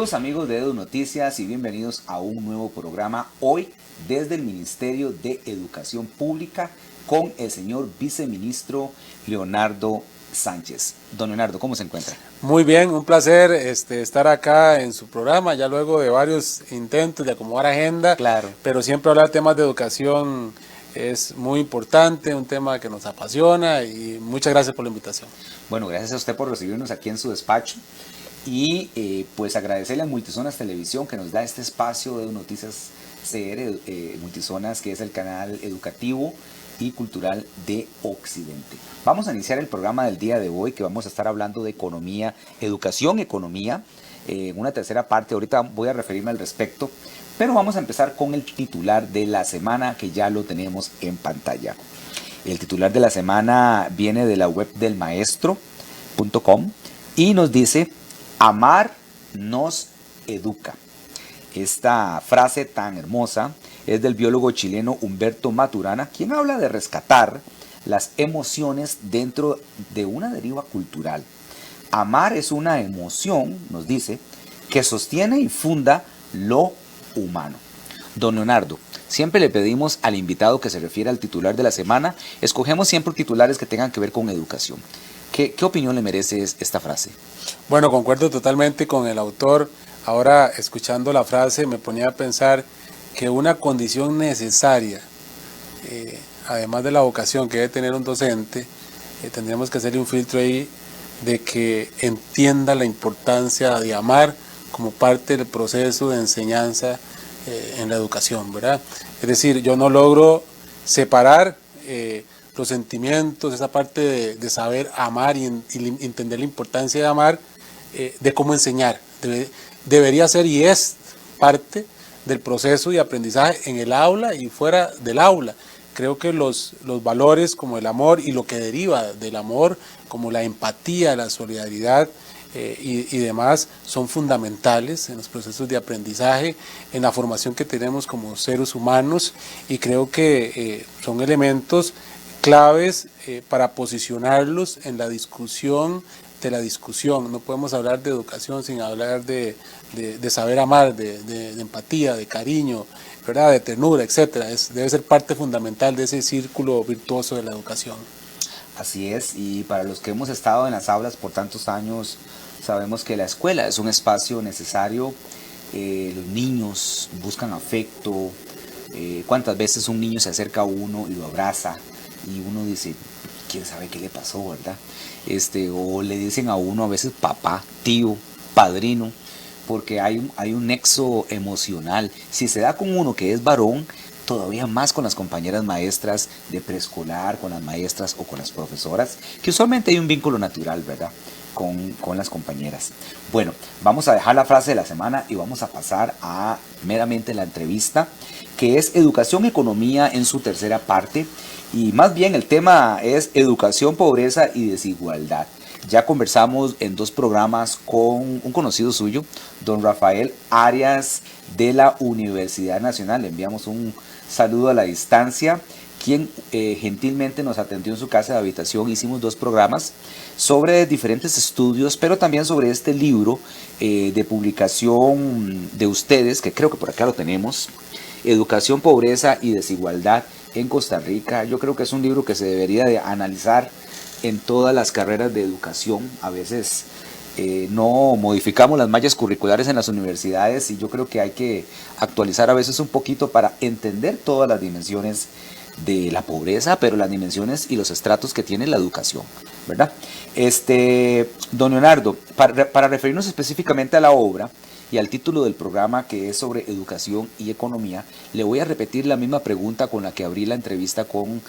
Saludos amigos de Edu Noticias y bienvenidos a un nuevo programa hoy desde el Ministerio de Educación Pública con el señor viceministro Leonardo Sánchez. Don Leonardo, ¿cómo se encuentra? Muy bien, un placer estar acá en su programa, ya luego de varios intentos de acomodar agenda, Claro. Pero siempre hablar de temas de educación es muy importante, un tema que nos apasiona y muchas gracias por la invitación. Bueno, gracias a usted por recibirnos aquí en su despacho y pues agradecerle a Multizonas Televisión que nos da este espacio de Noticias CR, Multizonas, que es el canal educativo y cultural de Occidente. Vamos a iniciar el programa del día de hoy, que vamos a estar hablando de economía, educación, economía, en una tercera parte. Ahorita voy a referirme al respecto, pero vamos a empezar con el titular de la semana, que ya lo tenemos en pantalla. El titular de la semana viene de la web del maestro.com y nos dice: amar nos educa. Esta frase tan hermosa es del biólogo chileno Humberto Maturana, quien habla de rescatar las emociones dentro de una deriva cultural. Amar es una emoción, nos dice, que sostiene y funda lo humano. Don Leonardo, siempre le pedimos al invitado que se refiere al titular de la semana, escogemos siempre titulares que tengan que ver con educación. ¿Qué opinión le merece esta frase? Bueno, concuerdo totalmente con el autor. Ahora, escuchando la frase, me ponía a pensar que una condición necesaria, además de la vocación que debe tener un docente, tendríamos que hacerle un filtro ahí de que entienda la importancia de amar como parte del proceso de enseñanza en la educación, ¿verdad? Es decir, yo no logro separar los sentimientos, esa parte de saber amar y entender la importancia de amar, de cómo enseñar. Debería ser y es parte del proceso de aprendizaje en el aula y fuera del aula. Creo que los valores como el amor y lo que deriva del amor, como la empatía, la solidaridad y demás, son fundamentales en los procesos de aprendizaje, en la formación que tenemos como seres humanos, y creo que son elementos claves para posicionarlos en la discusión de la discusión. No podemos hablar de educación sin hablar de saber amar, de empatía, de cariño, ¿verdad? De ternura, etcétera. Debe ser parte fundamental de ese círculo virtuoso de la educación. Así es, y para los que hemos estado en las aulas por tantos años, sabemos que la escuela es un espacio necesario. Los niños buscan afecto. ¿Cuántas veces un niño se acerca a uno y lo abraza? Y uno dice, quién sabe qué le pasó, ¿verdad? O le dicen a uno a veces papá, tío, padrino, porque hay un nexo emocional. Si se da con uno que es varón, todavía más con las compañeras maestras de preescolar, con las maestras o con las profesoras, que usualmente hay un vínculo natural, ¿verdad? Con las compañeras. Bueno, vamos a dejar la frase de la semana y vamos a pasar a meramente la entrevista, que es educación, economía en su tercera parte. Y más bien el tema es educación, pobreza y desigualdad. Ya conversamos en 2 programas con un conocido suyo, don Rafael Arias de la Universidad Nacional. Le enviamos un saludo a la distancia, quien gentilmente nos atendió en su casa de habitación. Hicimos 2 programas sobre diferentes estudios, pero también sobre este libro de publicación de ustedes, que creo que por acá lo tenemos, Educación, Pobreza y Desigualdad en Costa Rica. Yo creo que es un libro que se debería de analizar en todas las carreras de educación. A veces no modificamos las mallas curriculares en las universidades y yo creo que hay que actualizar a veces un poquito para entender todas las dimensiones de la pobreza, pero las dimensiones y los estratos que tiene la educación, ¿verdad? Don Leonardo, para referirnos específicamente a la obra y al título del programa, que es sobre educación y economía, le voy a repetir la misma pregunta con la que abrí la entrevista con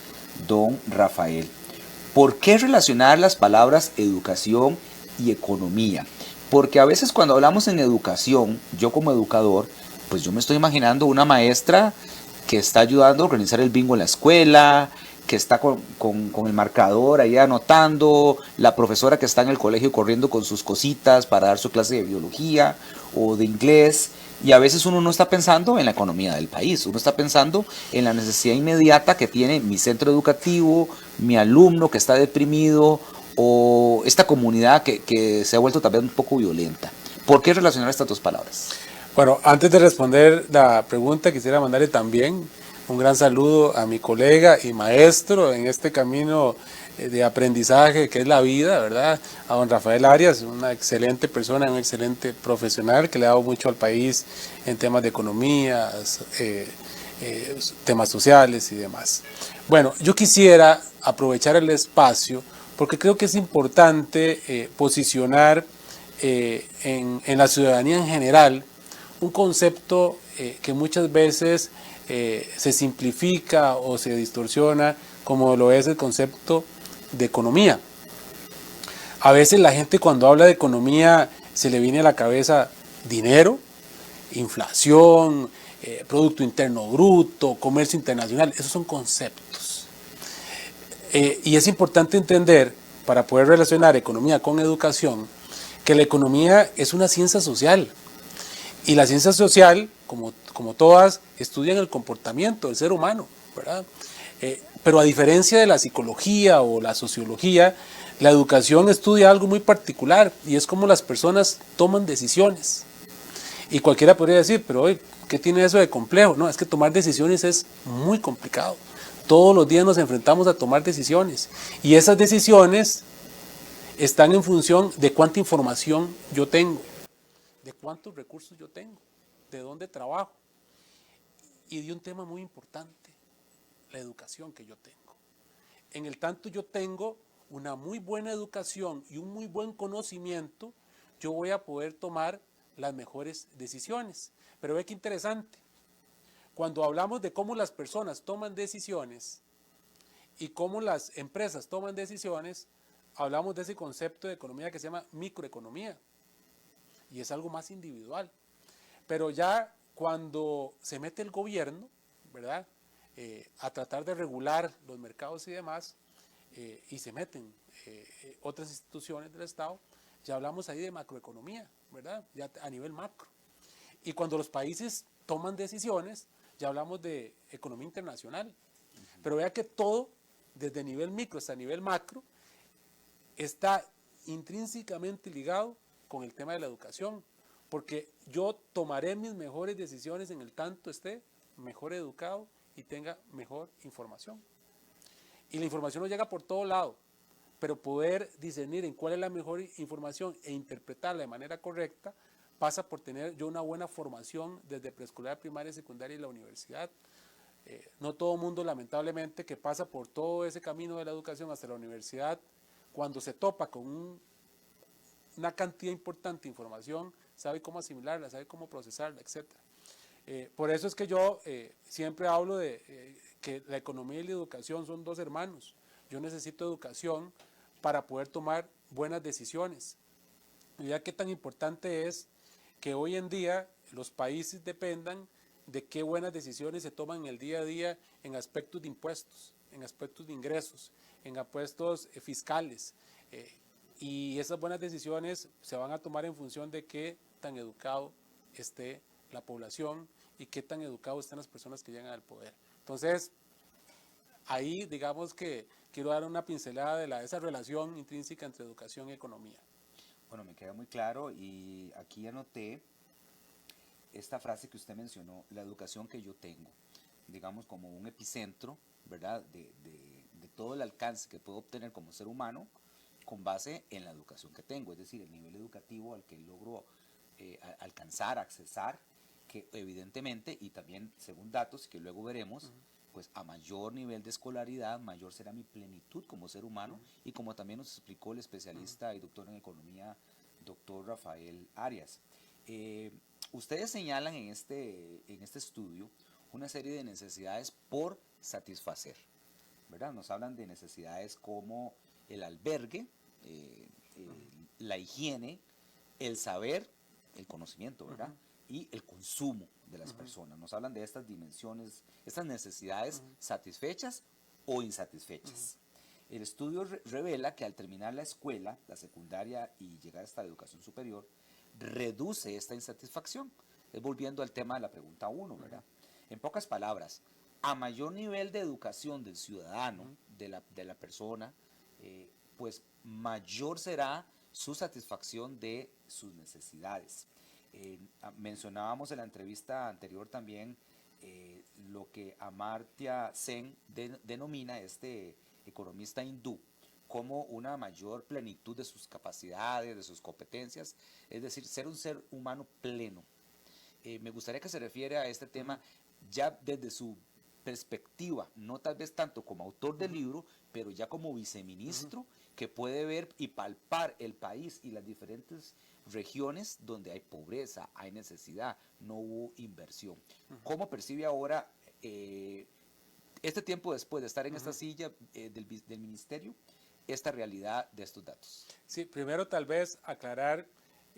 don Rafael. ¿Por qué relacionar las palabras educación y economía? Porque a veces cuando hablamos en educación, yo como educador, pues yo me estoy imaginando una maestra que está ayudando a organizar el bingo en la escuela, que está con el marcador ahí anotando, la profesora que está en el colegio corriendo con sus cositas para dar su clase de biología o de inglés, y a veces uno no está pensando en la economía del país, uno está pensando en la necesidad inmediata que tiene mi centro educativo, mi alumno que está deprimido o esta comunidad que se ha vuelto también un poco violenta. ¿Por qué relacionar estas dos palabras? Bueno, antes de responder la pregunta, quisiera mandarle también un gran saludo a mi colega y maestro en este camino de aprendizaje que es la vida, ¿verdad? A don Rafael Arias, una excelente persona, un excelente profesional que le ha dado mucho al país en temas de economía, temas sociales y demás. Bueno, yo quisiera aprovechar el espacio porque creo que es importante posicionar en la ciudadanía en general un concepto que muchas veces se simplifica o se distorsiona, como lo es el concepto de economía. A veces la gente cuando habla de economía se le viene a la cabeza dinero, inflación, Producto Interno Bruto, comercio internacional, esos son conceptos. Y es importante entender, para poder relacionar economía con educación, que la economía es una ciencia social. Y la ciencia social, como todas, estudian el comportamiento del ser humano, ¿verdad? Pero a diferencia de la psicología o la sociología, la educación estudia algo muy particular y es cómo las personas toman decisiones. Y cualquiera podría decir, pero oye, ¿qué tiene eso de complejo? No, es que tomar decisiones es muy complicado. Todos los días nos enfrentamos a tomar decisiones y esas decisiones están en función de cuánta información yo tengo, de cuántos recursos yo tengo, de dónde trabajo y de un tema muy importante, la educación que yo tengo. En el tanto yo tengo una muy buena educación y un muy buen conocimiento, yo voy a poder tomar las mejores decisiones. Pero ve qué interesante, cuando hablamos de cómo las personas toman decisiones y cómo las empresas toman decisiones, hablamos de ese concepto de economía que se llama microeconomía y es algo más individual. Pero ya cuando se mete el gobierno, ¿verdad? A tratar de regular los mercados y demás, y se meten otras instituciones del Estado, ya hablamos ahí de macroeconomía, ¿verdad? Ya a nivel macro. Y cuando los países toman decisiones, ya hablamos de economía internacional. Pero vea que todo, desde nivel micro hasta nivel macro, está intrínsecamente ligado con el tema de la educación, porque yo tomaré mis mejores decisiones en el tanto esté mejor educado y tenga mejor información. Y la información nos llega por todo lado, pero poder discernir en cuál es la mejor información e interpretarla de manera correcta pasa por tener yo una buena formación desde preescolar, primaria, secundaria y la universidad. No todo el mundo, lamentablemente, que pasa por todo ese camino de la educación hasta la universidad, cuando se topa con una cantidad importante de información, sabe cómo asimilarla, sabe cómo procesarla, etc. Por eso es que yo siempre hablo de que la economía y la educación son dos hermanos. Yo necesito educación para poder tomar buenas decisiones. Y ya qué tan importante es que hoy en día los países dependan de qué buenas decisiones se toman en el día a día en aspectos de impuestos, en aspectos de ingresos, en aspectos fiscales. Y esas buenas decisiones se van a tomar en función de qué tan educado esté la población y qué tan educados están las personas que llegan al poder. Entonces, ahí digamos que quiero dar una pincelada de esa relación intrínseca entre educación y economía. Bueno, me queda muy claro y aquí anoté esta frase que usted mencionó, la educación que yo tengo, digamos como un epicentro, ¿verdad? De todo el alcance que puedo obtener como ser humano con base en la educación que tengo, es decir, el nivel educativo al que logro alcanzar, accesar, que evidentemente, y también según datos que luego veremos, pues a mayor nivel de escolaridad, mayor será mi plenitud como ser humano, y como también nos explicó el especialista y doctor en economía, doctor Rafael Arias. Ustedes señalan en este estudio una serie de necesidades por satisfacer, ¿verdad? Nos hablan de necesidades como el albergue, la higiene, el saber, el conocimiento, ¿verdad? Y el consumo de las personas. Nos hablan de estas dimensiones, estas necesidades satisfechas o insatisfechas. El estudio revela que al terminar la escuela, la secundaria y llegar hasta la educación superior, reduce esta insatisfacción. Es volviendo al tema de la pregunta 1, ¿verdad? En pocas palabras, a mayor nivel de educación del ciudadano, de la persona, pues mayor será su satisfacción de sus necesidades. Mencionábamos en la entrevista anterior también lo que Amartya Sen denomina, este economista hindú, como una mayor plenitud de sus capacidades, de sus competencias, es decir, ser un ser humano pleno. Me gustaría que se refiere a este tema ya desde su perspectiva, no tal vez tanto como autor del libro, pero ya como viceministro, que puede ver y palpar el país y las diferentes regiones donde hay pobreza, hay necesidad, no hubo inversión. ¿Cómo percibe ahora, este tiempo después de estar en esta silla del ministerio, esta realidad de estos datos? Sí, primero tal vez aclarar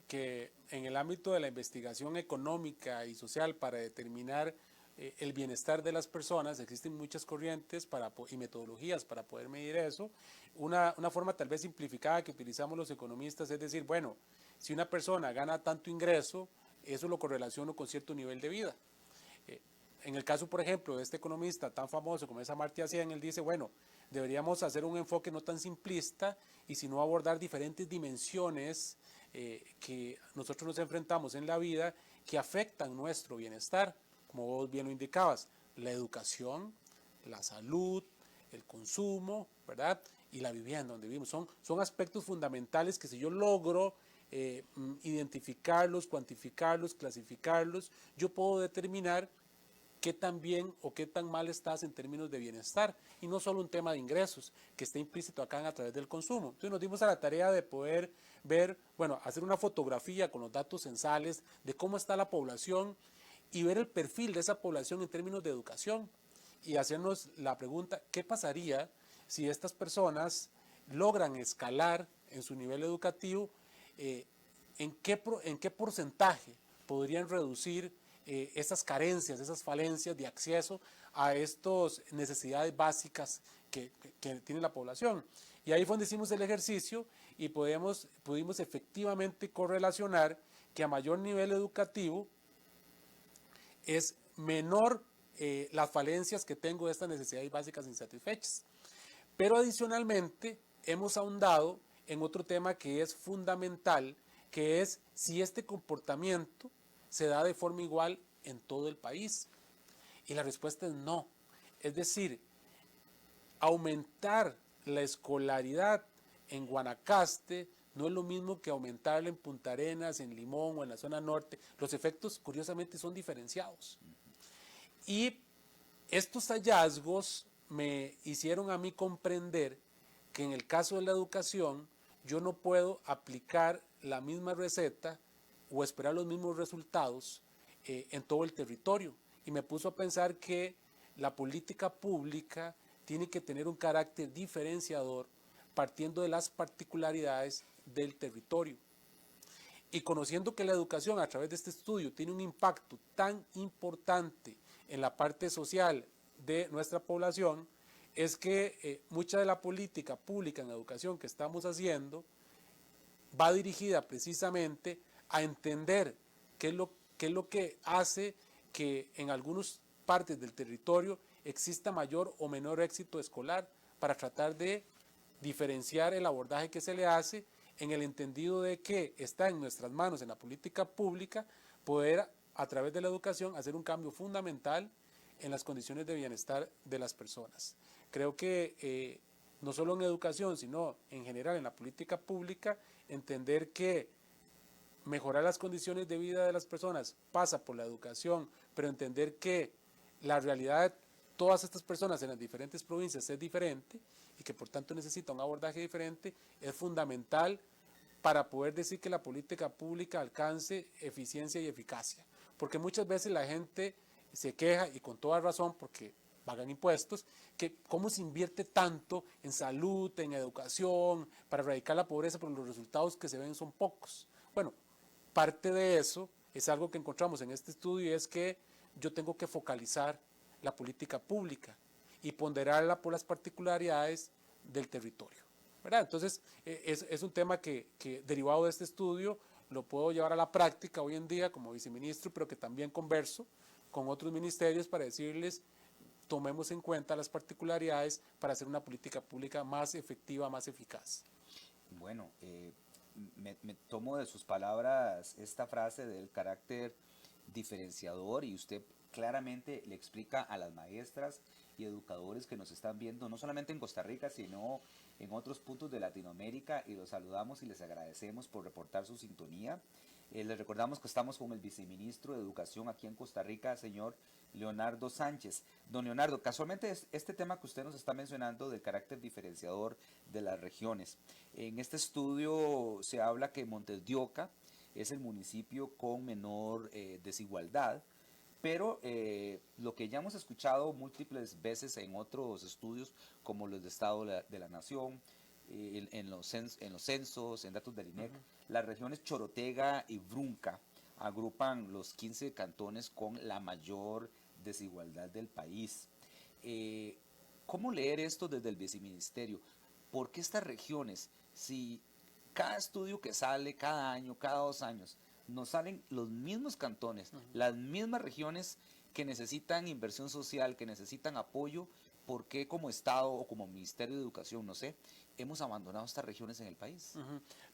que en el ámbito de la investigación económica y social para determinar el bienestar de las personas, existen muchas corrientes y metodologías para poder medir eso. Una forma tal vez simplificada que utilizamos los economistas es decir, bueno, si una persona gana tanto ingreso, eso lo correlaciono con cierto nivel de vida. En el caso, por ejemplo, de este economista tan famoso como es Amartya Sen, él dice, bueno, deberíamos hacer un enfoque no tan simplista y sino abordar diferentes dimensiones que nosotros nos enfrentamos en la vida que afectan nuestro bienestar, como vos bien lo indicabas, la educación, la salud, el consumo, ¿verdad? Y la vivienda donde vivimos. Son aspectos fundamentales que si yo logro identificarlos, cuantificarlos, clasificarlos, yo puedo determinar qué tan bien o qué tan mal estás en términos de bienestar. Y no solo un tema de ingresos, que está implícito acá a través del consumo. Entonces nos dimos a la tarea de poder ver, bueno, hacer una fotografía con los datos censales de cómo está la población y ver el perfil de esa población en términos de educación. Y hacernos la pregunta, ¿qué pasaría si estas personas logran escalar en su nivel educativo? ¿En qué porcentaje podrían reducir esas carencias, esas falencias de acceso a estas necesidades básicas que tiene la población? Y ahí fue donde hicimos el ejercicio y pudimos efectivamente correlacionar que a mayor nivel educativo es menor las falencias que tengo de estas necesidades básicas insatisfechas. Pero adicionalmente hemos ahondado en otro tema que es fundamental, que es si este comportamiento se da de forma igual en todo el país. Y la respuesta es no. Es decir, aumentar la escolaridad en Guanacaste no es lo mismo que aumentarla en Punta Arenas, en Limón o en la zona norte. Los efectos, curiosamente, son diferenciados. Y estos hallazgos me hicieron a mí comprender que en el caso de la educación yo no puedo aplicar la misma receta o esperar los mismos resultados en todo el territorio. Y me puso a pensar que la política pública tiene que tener un carácter diferenciador partiendo de las particularidades del territorio. Y conociendo que la educación a través de este estudio tiene un impacto tan importante en la parte social de nuestra población, es que mucha de la política pública en educación que estamos haciendo va dirigida precisamente a entender qué es lo que hace que en algunas partes del territorio exista mayor o menor éxito escolar, para tratar de diferenciar el abordaje que se le hace en el entendido de que está en nuestras manos, en la política pública, poder a través de la educación hacer un cambio fundamental en las condiciones de bienestar de las personas. Creo que no solo en educación, sino en general en la política pública, entender que mejorar las condiciones de vida de las personas pasa por la educación, pero entender que la realidad de todas estas personas en las diferentes provincias es diferente y que por tanto necesita un abordaje diferente, es fundamental para poder decir que la política pública alcance eficiencia y eficacia. Porque muchas veces la gente se queja, y con toda razón, porque pagan impuestos, que cómo se invierte tanto en salud, en educación, para erradicar la pobreza, pero los resultados que se ven son pocos. Bueno, parte de eso es algo que encontramos en este estudio, y es que yo tengo que focalizar la política pública y ponderarla por las particularidades del territorio, ¿verdad? Entonces, es un tema que derivado de este estudio lo puedo llevar a la práctica hoy en día como viceministro, pero que también converso con otros ministerios para decirles, tomemos en cuenta las particularidades para hacer una política pública más efectiva, más eficaz. Bueno, me tomo de sus palabras esta frase del carácter diferenciador, y usted claramente le explica a las maestras y educadores que nos están viendo, no solamente en Costa Rica, sino en otros puntos de Latinoamérica, y los saludamos y les agradecemos por reportar su sintonía. Les recordamos que estamos con el viceministro de Educación aquí en Costa Rica, señor Leonardo Sánchez. Don Leonardo, casualmente este tema que usted nos está mencionando del carácter diferenciador de las regiones. En este estudio se habla que Montes de Oca es el municipio con menor desigualdad, pero lo que ya hemos escuchado múltiples veces en otros estudios, como los de Estado de la Nación, en los censos, en datos del INEC, las regiones Chorotega y Brunca agrupan los 15 cantones con la mayor desigualdad del país. ¿Cómo leer esto desde el viceministerio? ¿Por qué estas regiones, si cada estudio que sale cada año, cada 2 años, nos salen los mismos cantones, las mismas regiones que necesitan inversión social, que necesitan apoyo, por qué como Estado o como Ministerio de Educación, no sé, hemos abandonado estas regiones en el país?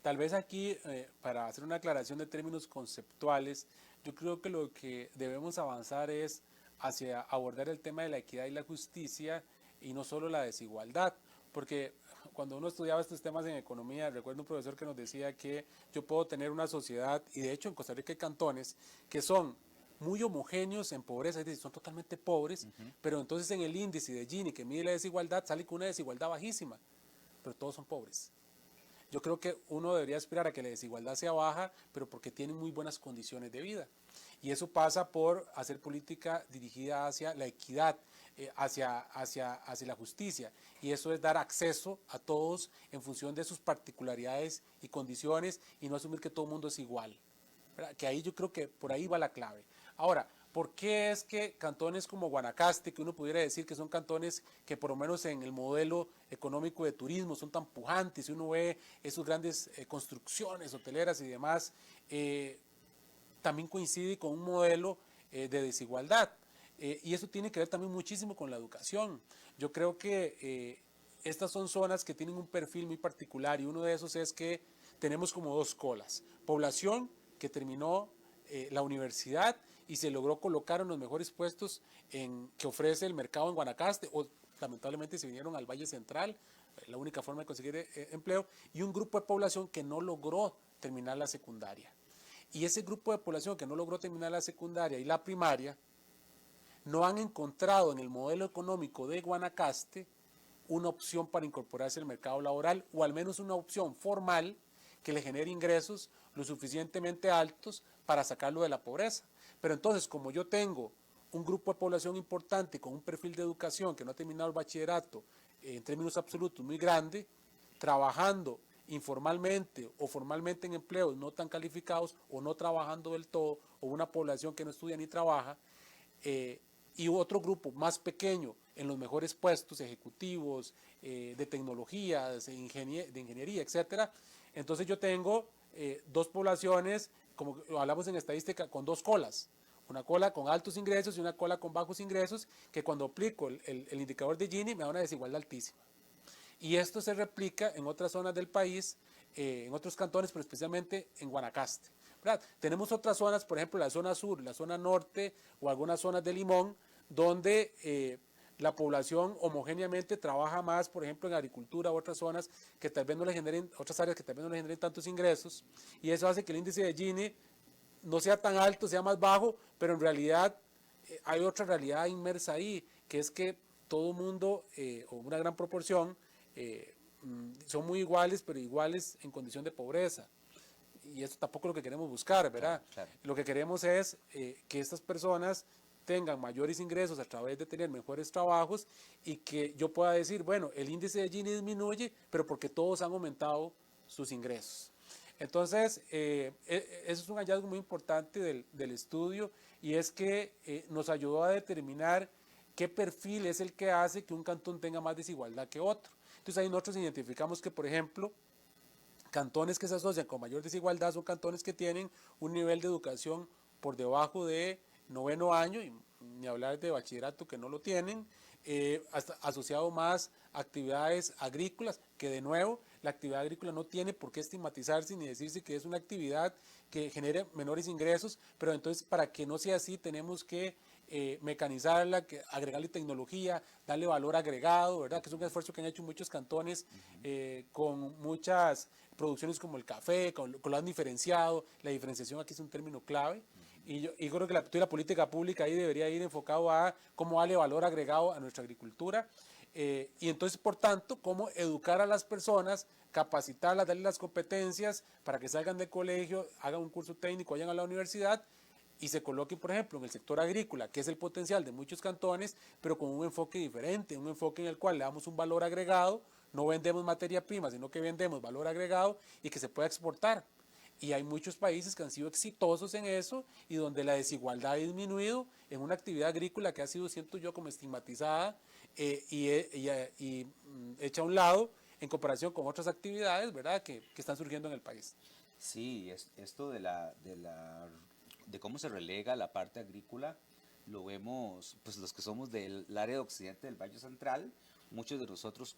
Tal vez aquí, para hacer una aclaración de términos conceptuales, yo creo que lo que debemos avanzar es hacia abordar el tema de la equidad y la justicia y no solo la desigualdad. Porque cuando uno estudiaba estos temas en economía, recuerdo un profesor que nos decía que yo puedo tener una sociedad, y de hecho en Costa Rica hay cantones que son muy homogéneos en pobreza, es decir, son totalmente pobres, pero entonces en el índice de Gini que mide la desigualdad sale con una desigualdad bajísima, pero todos son pobres. Yo creo que uno debería aspirar a que la desigualdad sea baja, pero porque tienen muy buenas condiciones de vida. Y eso pasa por hacer política dirigida hacia la equidad, hacia la justicia. Y eso es dar acceso a todos en función de sus particularidades y condiciones, y no asumir que todo el mundo es igual. ¿Verdad? Que ahí yo creo que por ahí va la clave. Ahora, ¿por qué es que cantones como Guanacaste, que uno pudiera decir que son cantones que por lo menos en el modelo económico de turismo son tan pujantes, y uno ve esas grandes construcciones hoteleras y demás, también coincide con un modelo de desigualdad? Y eso tiene que ver también muchísimo con la educación. Yo creo que estas son zonas que tienen un perfil muy particular, y uno de esos es que tenemos como dos colas: población que terminó la universidad y se logró colocar en los mejores puestos que ofrece el mercado en Guanacaste, o lamentablemente se vinieron al Valle Central, la única forma de conseguir empleo, y un grupo de población que no logró terminar la secundaria. Y ese grupo de población que no logró terminar la secundaria y la primaria no han encontrado en el modelo económico de Guanacaste una opción para incorporarse al mercado laboral, o al menos una opción formal que le genere ingresos lo suficientemente altos para sacarlo de la pobreza. Pero entonces, como yo tengo un grupo de población importante con un perfil de educación que no ha terminado el bachillerato en términos absolutos muy grande, trabajando informalmente o formalmente en empleos no tan calificados, o no trabajando del todo, o una población que no estudia ni trabaja, y otro grupo más pequeño en los mejores puestos ejecutivos, de tecnología, de ingeniería, etcétera. Entonces yo tengo dos poblaciones, como hablamos en estadística, con dos colas: una cola con altos ingresos y una cola con bajos ingresos, que cuando aplico el indicador de Gini me da una desigualdad altísima. Y esto se replica en otras zonas del país, en otros cantones, pero especialmente en Guanacaste, ¿verdad? Tenemos otras zonas, por ejemplo la zona sur, la zona norte, o algunas zonas de Limón, donde la población homogéneamente trabaja más, por ejemplo en agricultura, u otras zonas que tal vez no le generen, otras áreas que tal vez no le generen tantos ingresos, y eso hace que el índice de Gini no sea tan alto, sea más bajo, pero en realidad hay otra realidad inmersa ahí, que es que todo el mundo, o una gran proporción, son muy iguales, pero iguales en condición de pobreza. Y eso tampoco es lo que queremos buscar, ¿verdad? Claro. Lo que queremos es que estas personas tengan mayores ingresos a través de tener mejores trabajos, y que yo pueda decir, bueno, el índice de Gini disminuye, pero porque todos han aumentado sus ingresos. Entonces, eso es un hallazgo muy importante del estudio, y es que nos ayudó a determinar qué perfil es el que hace que un cantón tenga más desigualdad que otro. Entonces ahí nosotros identificamos que, por ejemplo, cantones que se asocian con mayor desigualdad son cantones que tienen un nivel de educación por debajo de 9º año, y ni hablar de bachillerato que no lo tienen, hasta asociado más a actividades agrícolas, que de nuevo la actividad agrícola no tiene por qué estigmatizarse ni decirse que es una actividad que genere menores ingresos, pero entonces para que no sea así tenemos que mecanizarla, agregarle tecnología, darle valor agregado, ¿verdad? Que es un esfuerzo que han hecho muchos cantones con muchas producciones como el café, con lo han diferenciado. La diferenciación aquí es un término clave y creo que la política pública ahí debería ir enfocado a cómo darle valor agregado a nuestra agricultura. Y entonces, por tanto, cómo educar a las personas, capacitarlas, darles las competencias para que salgan del colegio, hagan un curso técnico, vayan a la universidad y se coloquen, por ejemplo, en el sector agrícola, que es el potencial de muchos cantones, pero con un enfoque diferente, un enfoque en el cual le damos un valor agregado, no vendemos materia prima, sino que vendemos valor agregado y que se pueda exportar. Y hay muchos países que han sido exitosos en eso y donde la desigualdad ha disminuido en una actividad agrícola que ha sido, siento yo, como estigmatizada y hecha a un lado en comparación con otras actividades, ¿verdad?, que están surgiendo en el país. Sí, esto de cómo se relega la parte agrícola, lo vemos, pues los que somos del área de occidente del Valle Central, muchos de nosotros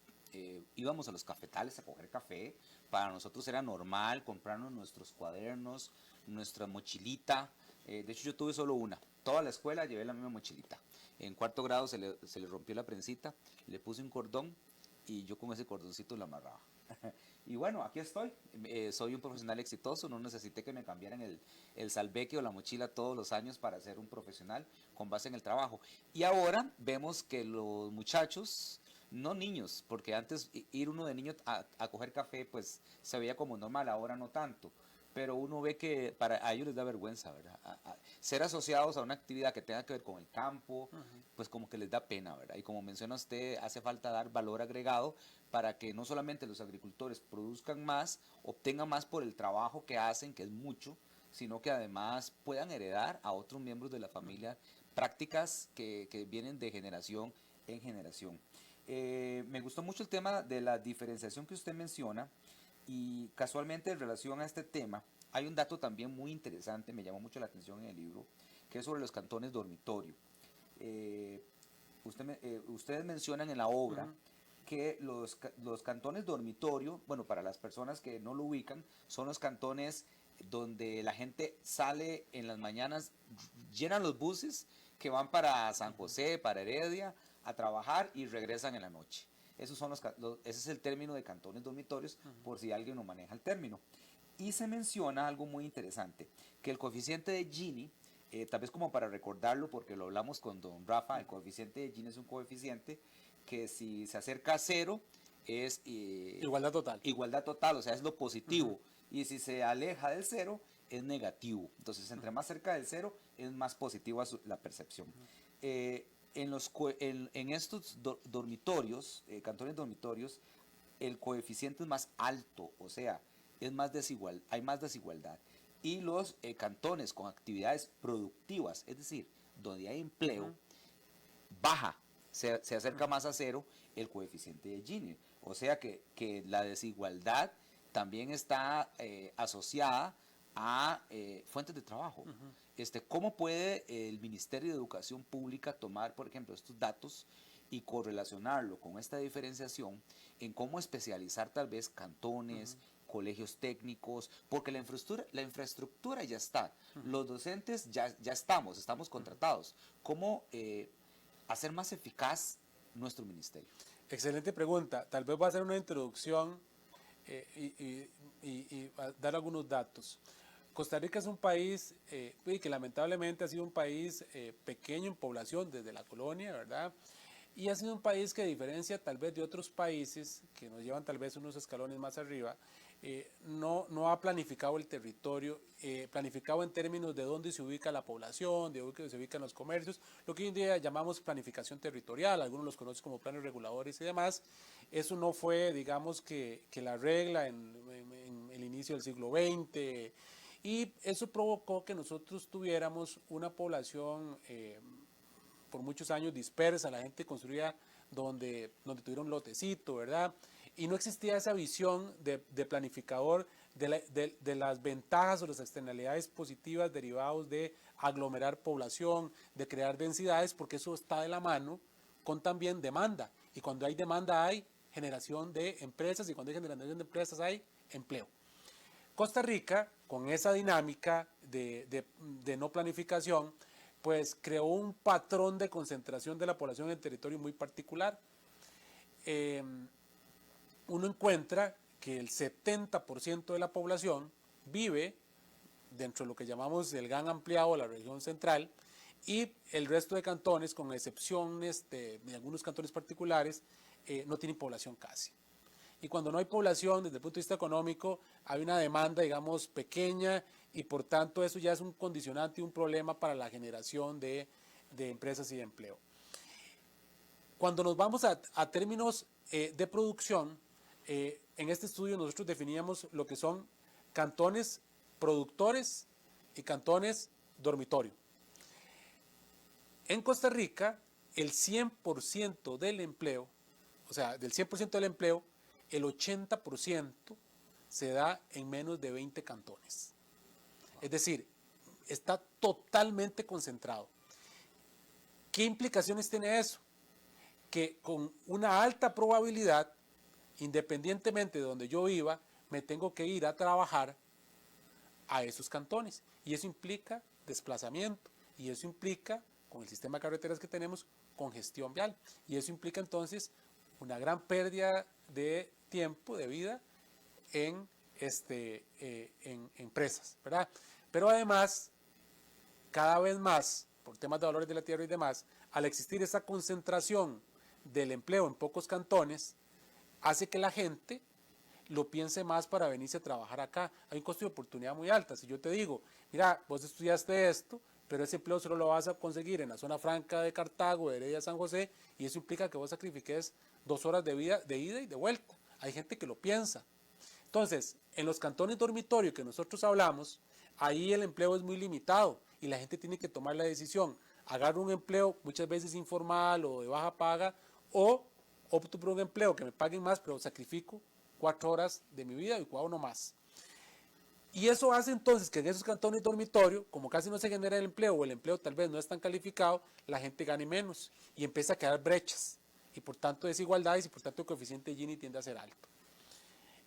íbamos a los cafetales a coger café. Para nosotros era normal comprarnos nuestros cuadernos, nuestra mochilita. De hecho, yo tuve solo una. Toda la escuela llevé la misma mochilita. En cuarto grado se le rompió la prensita, le puse un cordón y yo con ese cordoncito la amarraba. Y bueno, aquí estoy. Soy un profesional exitoso, no necesité que me cambiaran el salveque o la mochila todos los años para ser un profesional con base en el trabajo. Y ahora vemos que los muchachos, no niños, porque antes ir uno de niño a coger café pues se veía como normal, ahora no tanto. Pero uno ve que a ellos les da vergüenza, ¿verdad? Ser asociados a una actividad que tenga que ver con el campo, pues como que les da pena, ¿verdad? Y como menciona usted, hace falta dar valor agregado para que no solamente los agricultores produzcan más, obtengan más por el trabajo que hacen, que es mucho, sino que además puedan heredar a otros miembros de la familia prácticas que vienen de generación en generación. Me gustó mucho el tema de la diferenciación que usted menciona. Y casualmente en relación a este tema, hay un dato también muy interesante, me llamó mucho la atención en el libro, que es sobre los cantones dormitorio. Eh, ustedes mencionan en la obra que los cantones dormitorio, bueno, para las personas que no lo ubican, son los cantones donde la gente sale en las mañanas, llenan los buses que van para San José, para Heredia, a trabajar y regresan en la noche. Ese es el término de cantones dormitorios, por si alguien no maneja el término. Y se menciona algo muy interesante, que el coeficiente de Gini, tal vez como para recordarlo, porque lo hablamos con don Rafa, el coeficiente de Gini es un coeficiente que si se acerca a cero es Igualdad total. igualdad total, o sea, es lo positivo. Y si se aleja del cero, es negativo. Entonces, entre más cerca del cero, es más positiva la percepción. En estos dormitorios, cantones dormitorios, el coeficiente es más alto, o sea, es más desigual, hay más desigualdad. Y los cantones con actividades productivas, es decir, donde hay empleo, baja, se acerca más a cero el coeficiente de Gini. O sea que la desigualdad también está asociada a fuentes de trabajo. ¿Cómo puede el Ministerio de Educación Pública tomar, por ejemplo, estos datos y correlacionarlo con esta diferenciación en cómo especializar tal vez cantones, colegios técnicos, porque la infraestructura ya está, los docentes ya estamos contratados? ¿Cómo hacer más eficaz nuestro ministerio? Excelente pregunta. Tal vez voy a hacer una introducción y dar algunos datos. Costa Rica es un país que lamentablemente ha sido un país pequeño en población desde la colonia, ¿verdad? Y ha sido un país que, a diferencia tal vez de otros países que nos llevan tal vez unos escalones más arriba, no ha planificado el territorio, planificado en términos de dónde se ubica la población, de dónde se ubican los comercios, lo que hoy en día llamamos planificación territorial, algunos los conocen como planes reguladores y demás. Eso no fue, digamos, que la regla en el inicio del siglo XX, y eso provocó que nosotros tuviéramos una población por muchos años dispersa, la gente construía donde tuviera un lotecito, ¿verdad? Y no existía esa visión de planificador de las ventajas o las externalidades positivas derivados de aglomerar población, de crear densidades, porque eso está de la mano con también demanda. Y cuando hay demanda hay generación de empresas, y cuando hay generación de empresas hay empleo. Costa Rica, con esa dinámica de no planificación, pues creó un patrón de concentración de la población en el territorio muy particular. Uno encuentra que el 70% de la población vive dentro de lo que llamamos el GAN ampliado, la región central, y el resto de cantones, con excepciones de algunos cantones particulares, no tienen población casi. Y cuando no hay población, desde el punto de vista económico, hay una demanda, digamos, pequeña, y por tanto eso ya es un condicionante y un problema para la generación de empresas y de empleo. Cuando nos vamos a términos de producción, en este estudio nosotros definíamos lo que son cantones productores y cantones dormitorio. En Costa Rica, el 100% del empleo, o sea, del 100% del empleo, el 80% se da en menos de 20 cantones. Es decir, está totalmente concentrado. ¿Qué implicaciones tiene eso? Que con una alta probabilidad, independientemente de donde yo viva, me tengo que ir a trabajar a esos cantones. Y eso implica desplazamiento. Y eso implica, con el sistema de carreteras que tenemos, congestión vial. Y eso implica entonces una gran pérdida de tiempo, de vida, en empresas, ¿verdad? Pero además, cada vez más, por temas de valores de la tierra y demás, al existir esa concentración del empleo en pocos cantones, hace que la gente lo piense más para venirse a trabajar acá. Hay un costo de oportunidad muy alto. Si yo te digo, mira, vos estudiaste esto, pero ese empleo solo lo vas a conseguir en la zona franca de Cartago, de Heredia, San José, y eso implica que vos sacrifiques 2 horas de ida y de vuelta. Hay gente que lo piensa. Entonces, en los cantones dormitorio que nosotros hablamos, ahí el empleo es muy limitado y la gente tiene que tomar la decisión. Agarro un empleo muchas veces informal o de baja paga, o opto por un empleo que me paguen más, pero sacrifico 4 horas de mi vida y cuidado no más. Y eso hace entonces que en esos cantones dormitorio, como casi no se genera el empleo o el empleo tal vez no es tan calificado, la gente gane menos y empieza a quedar brechas y por tanto desigualdades y por tanto el coeficiente Gini tiende a ser alto.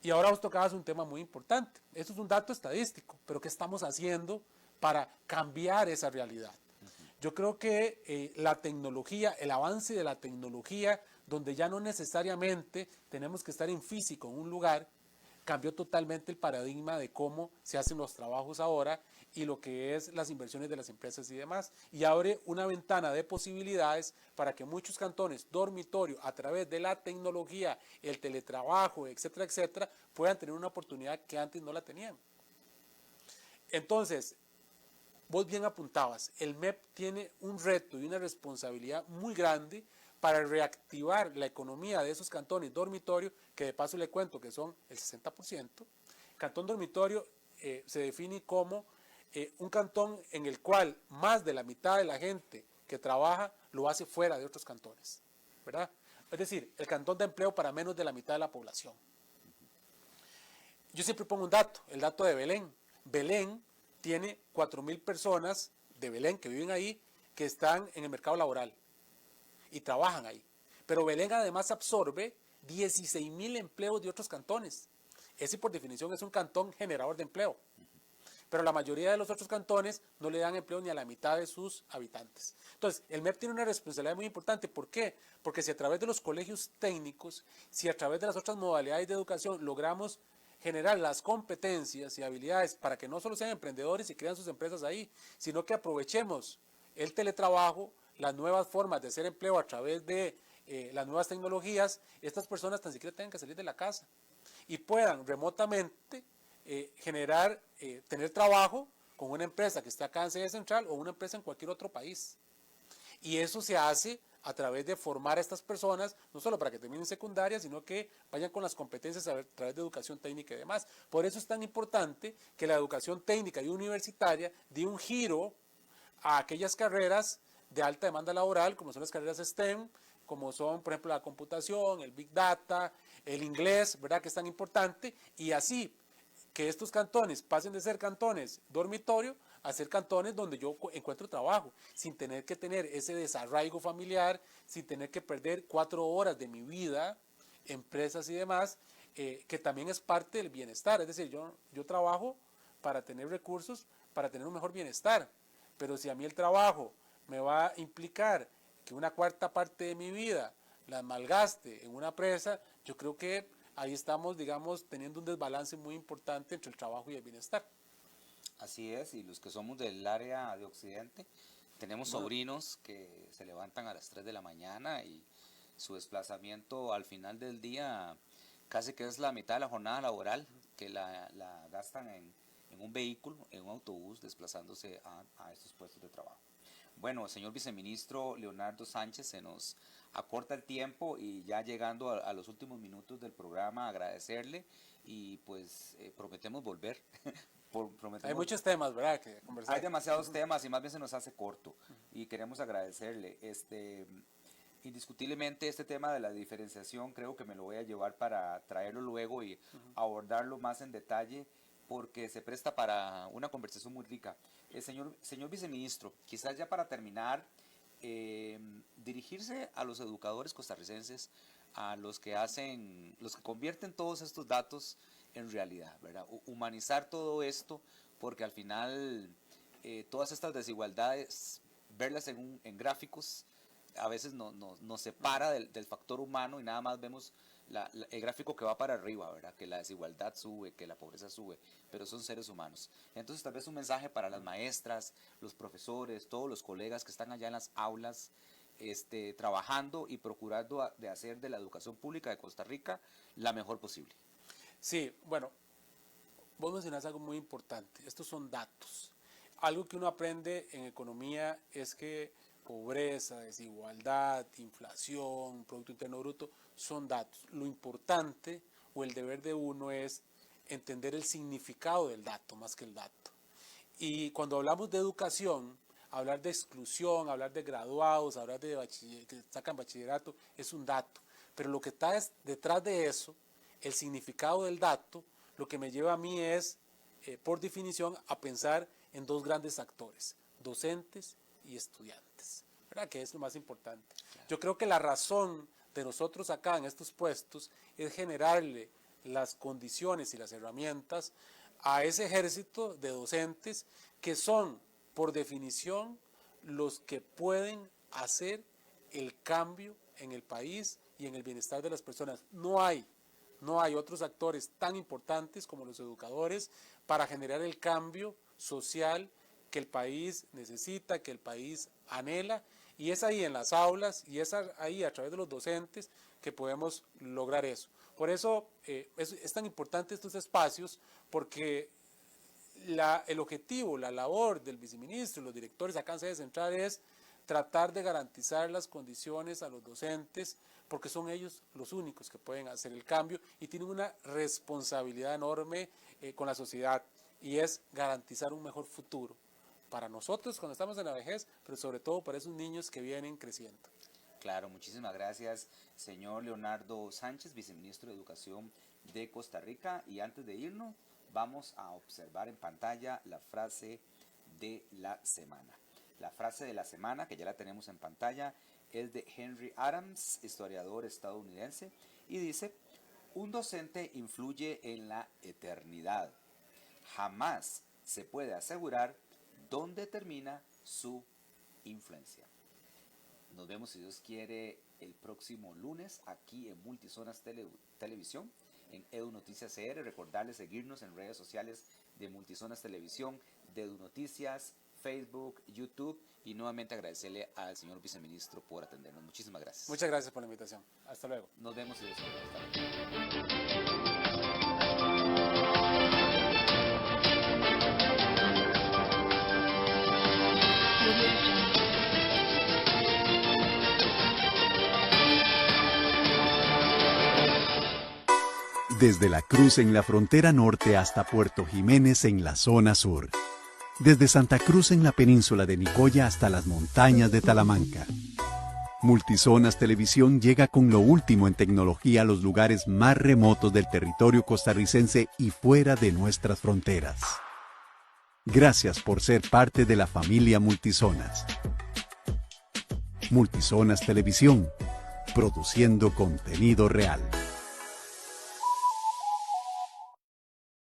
Y ahora vos tocabas un tema muy importante. Esto es un dato estadístico, pero ¿qué estamos haciendo para cambiar esa realidad? Yo creo que la tecnología, el avance de la tecnología, donde ya no necesariamente tenemos que estar en físico en un lugar, cambió totalmente el paradigma de cómo se hacen los trabajos ahora y lo que es las inversiones de las empresas y demás. Y abre una ventana de posibilidades para que muchos cantones dormitorio, a través de la tecnología, el teletrabajo, etcétera, etcétera, puedan tener una oportunidad que antes no la tenían. Entonces, vos bien apuntabas, el MEP tiene un reto y una responsabilidad muy grande para reactivar la economía de esos cantones dormitorio, que de paso le cuento que son el 60%. Cantón dormitorio se define como un cantón en el cual más de la mitad de la gente que trabaja lo hace fuera de otros cantones, ¿verdad? Es decir, el cantón de empleo para menos de la mitad de la población. Yo siempre pongo un dato, el dato de Belén. Belén tiene 4.000 personas de Belén que viven ahí, que están en el mercado laboral y trabajan ahí. Pero Belén además absorbe 16.000 empleos de otros cantones. Ese por definición es un cantón generador de empleo. Pero la mayoría de los otros cantones no le dan empleo ni a la mitad de sus habitantes. Entonces, el MEP tiene una responsabilidad muy importante. ¿Por qué? Porque si a través de los colegios técnicos, si a través de las otras modalidades de educación logramos generar las competencias y habilidades para que no solo sean emprendedores y crean sus empresas ahí, sino que aprovechemos el teletrabajo, las nuevas formas de hacer empleo a través de las nuevas tecnologías, estas personas tan siquiera tengan que salir de la casa y puedan remotamente tener trabajo con una empresa que está acá en sede central o una empresa en cualquier otro país. Y eso se hace a través de formar a estas personas, no solo para que terminen secundaria, sino que vayan con las competencias a través de educación técnica y demás. Por eso es tan importante que la educación técnica y universitaria dé un giro a aquellas carreras de alta demanda laboral, como son las carreras STEM, como son, por ejemplo, la computación, el Big Data, el inglés, ¿verdad?, que es tan importante, y así que estos cantones pasen de ser cantones dormitorio a ser cantones donde yo encuentro trabajo, sin tener que tener ese desarraigo familiar, sin tener que perder 4 horas de mi vida empresas y demás, que también es parte del bienestar. Es decir, yo trabajo para tener recursos, para tener un mejor bienestar, pero si a mí el trabajo me va a implicar que una cuarta parte de mi vida la malgaste en una presa, yo creo que ahí estamos, digamos, teniendo un desbalance muy importante entre el trabajo y el bienestar. Así es, y los que somos del área de Occidente, tenemos sobrinos que se levantan a las 3 de la mañana y su desplazamiento al final del día casi que es la mitad de la jornada laboral, que la gastan en un vehículo, en un autobús, desplazándose a estos puestos de trabajo. Bueno, señor viceministro Leonardo Sánchez, se nos acorta el tiempo y ya llegando a los últimos minutos del programa, agradecerle y pues prometemos volver. Hay muchos temas, ¿verdad?, que conversar. Hay demasiados temas y más bien se nos hace corto y queremos agradecerle. Indiscutiblemente este tema de la diferenciación creo que me lo voy a llevar para traerlo luego y abordarlo más en detalle, porque se presta para una conversación muy rica. Señor viceministro, quizás ya para terminar, dirigirse a los educadores costarricenses, a los que convierten todos estos datos en realidad, ¿verdad? Humanizar todo esto, porque al final todas estas desigualdades, verlas en gráficos, a veces nos separa del factor humano y nada más vemos el gráfico que va para arriba, ¿verdad? Que la desigualdad sube, que la pobreza sube, pero son seres humanos. Entonces tal vez un mensaje para las maestras, los profesores, todos los colegas que están allá en las aulas, trabajando y procurando de hacer de la educación pública de Costa Rica la mejor posible. Sí, bueno, vos mencionás algo muy importante, estos son datos. Algo que uno aprende en economía es que pobreza, desigualdad, inflación, Producto Interno Bruto, son datos. Lo importante o el deber de uno es entender el significado del dato más que el dato. Y cuando hablamos de educación, hablar de exclusión, hablar de graduados, hablar de que sacan bachillerato, es un dato. Pero lo que está detrás de eso, el significado del dato, lo que me lleva a mí es, por definición, a pensar en dos grandes actores, docentes y estudiantes, ¿verdad? Que es lo más importante. Claro. Yo creo que la razón de nosotros acá en estos puestos es generarle las condiciones y las herramientas a ese ejército de docentes que son, por definición, los que pueden hacer el cambio en el país y en el bienestar de las personas. No hay otros actores tan importantes como los educadores para generar el cambio social que el país necesita, que el país anhela, y es ahí en las aulas y es ahí a través de los docentes que podemos lograr eso. Por eso es tan importante estos espacios, porque el objetivo, la labor del viceministro y los directores acá en sede central es tratar de garantizar las condiciones a los docentes, porque son ellos los únicos que pueden hacer el cambio y tienen una responsabilidad enorme con la sociedad, y es garantizar un mejor futuro para nosotros cuando estamos en la vejez, pero sobre todo para esos niños que vienen creciendo. Claro, muchísimas gracias, señor Leonardo Sánchez, viceministro de Educación de Costa Rica. Y antes de irnos, vamos a observar en pantalla la frase de la semana. La frase de la semana, que ya la tenemos en pantalla, es de Henry Adams, historiador estadounidense, y dice: un docente influye en la eternidad. Jamás se puede asegurar dónde termina su influencia. Nos vemos, si Dios quiere, el próximo lunes aquí en Multizonas Televisión, en Edu Noticias CR. Recordarles seguirnos en redes sociales de Multizonas Televisión, de Edu Noticias, Facebook, YouTube, y nuevamente agradecerle al señor viceministro por atendernos. Muchísimas gracias. Muchas gracias por la invitación. Hasta luego. Nos vemos, si Dios quiere. Hasta luego. Desde La Cruz en la frontera norte hasta Puerto Jiménez en la zona sur. Desde Santa Cruz en la península de Nicoya hasta las montañas de Talamanca. Multizonas Televisión llega con lo último en tecnología a los lugares más remotos del territorio costarricense y fuera de nuestras fronteras. Gracias por ser parte de la familia Multizonas. Multizonas Televisión, produciendo contenido real.